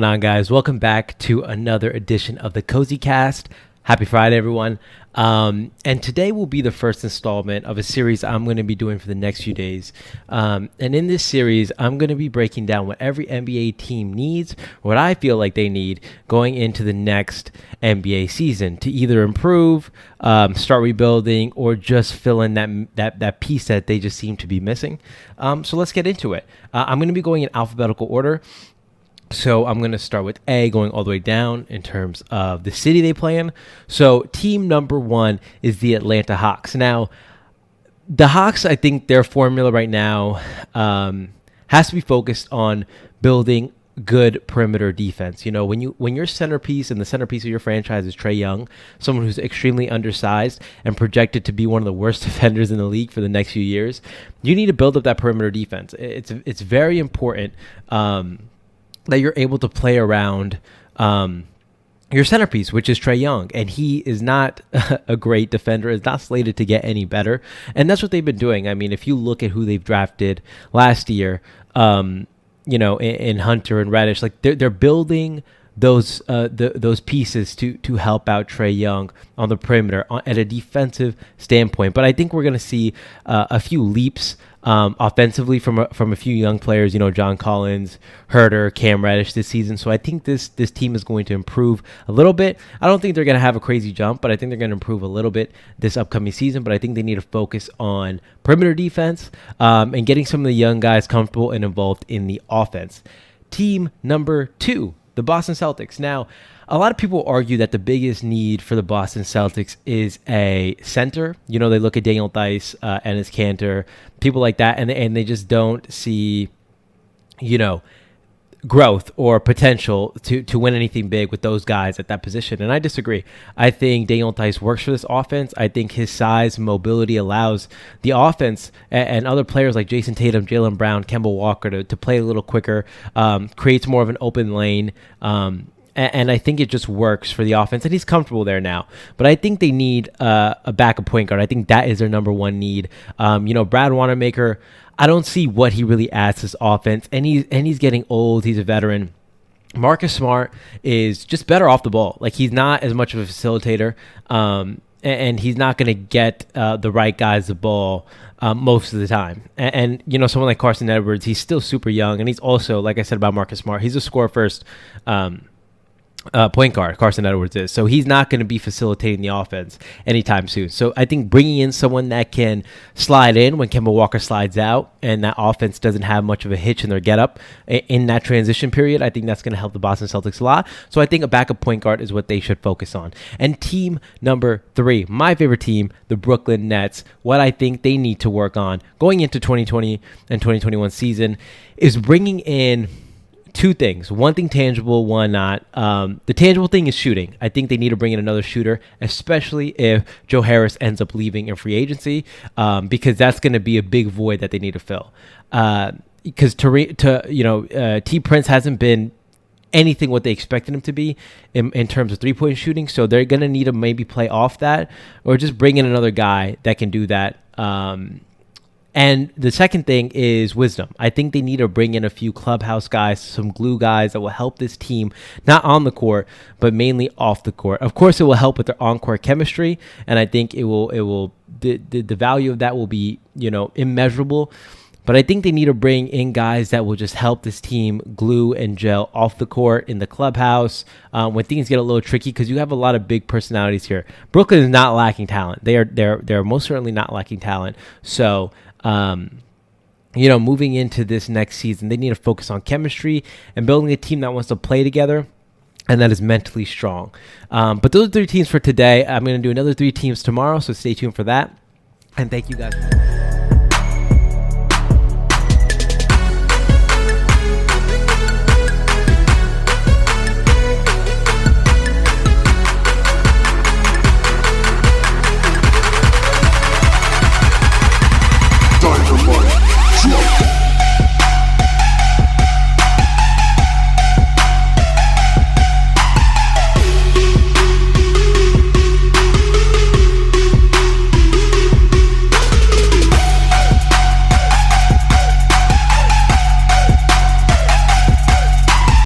On, guys? Welcome back to another edition of the Cozy Cast. Happy Friday, everyone. And today will be the first installment of a series I'm going to be doing for the next few days. And in this series, I'm going to be breaking down what every NBA team needs, what I feel like they need going into the next NBA season to either improve, start rebuilding, or just fill in that piece that they just seem to be missing. So let's get into it. I'm going to be going in alphabetical order. So I'm going to start with A, going all the way down in terms of the city they play in. So team number one is the Atlanta Hawks. Now, the Hawks, I think their formula right now has to be focused on building good perimeter defense. You know, when your centerpiece and the centerpiece of your franchise is Trae Young, someone who's extremely undersized and projected to be one of the worst defenders in the league for the next few years, you need to build up that perimeter defense. It's very important that you're able to play around your centerpiece, which is Trae Young. And he is not a great defender, is not slated to get any better. And that's what they've been doing. I mean, if you look at who they've drafted last year, in Hunter and Reddish, like they're building those pieces to help out Trae Young on the perimeter at a defensive standpoint. But I think we're going to see a few leaps offensively from a few young players, John Collins, Herter, Cam Reddish this season. So I think this team is going to improve a little bit. I don't think they're going to have a crazy jump, but I think they're going to improve a little bit this upcoming season. But I think they need to focus on perimeter defense and getting some of the young guys comfortable and involved in the offense. Team number two, the Boston Celtics. Now, a lot of people argue that the biggest need for the Boston Celtics is a center. They look at Daniel Theis, Enes Kanter, people like that, and they just don't see, growth or potential to win anything big with those guys at that position. And I disagree. I think Daniel Theis works for this offense. I think his size, mobility allows the offense and other players like Jason Tatum, Jaylen Brown, Kemba Walker to play a little quicker, creates more of an open lane. And I think it just works for the offense, and he's comfortable there now. But I think they need a backup point guard. I think that is their number one need. Brad Wanamaker, I don't see what he really adds to this offense, and he's getting old. He's a veteran. Marcus Smart is just better off the ball. Like, he's not as much of a facilitator, and he's not going to get the right guys the ball most of the time. And someone like Carson Edwards, he's still super young, and he's also, like I said about Marcus Smart, he's a score first point guard. Carson Edwards is. So he's not going to be facilitating the offense anytime soon. So I think bringing in someone that can slide in when Kemba Walker slides out and that offense doesn't have much of a hitch in their getup in that transition period, I think that's going to help the Boston Celtics a lot. So I think a backup point guard is what they should focus on. And team number three, my favorite team, the Brooklyn Nets, what I think they need to work on going into 2020 and 2021 season is bringing in two things. One thing tangible, one not. The tangible thing is shooting. I think they need to bring in another shooter, especially if Joe Harris ends up leaving in free agency, because that's going to be a big void that they need to fill. Because T. Prince hasn't been anything what they expected him to be in terms of three-point shooting, so they're going to need to maybe play off that or just bring in another guy that can do that. And the second thing is wisdom. I think they need to bring in a few clubhouse guys, some glue guys that will help this team, not on the court, but mainly off the court. Of course, it will help with their on-court chemistry, and I think the value of that will be, immeasurable. But I think they need to bring in guys that will just help this team glue and gel off the court, in the clubhouse, when things get a little tricky, because you have a lot of big personalities here. Brooklyn is not lacking talent. They're most certainly not lacking talent. So, moving into this next season, they need to focus on chemistry and building a team that wants to play together and that is mentally strong. But those are three teams for today. I'm going to do another three teams tomorrow, so stay tuned for that. And thank you guys.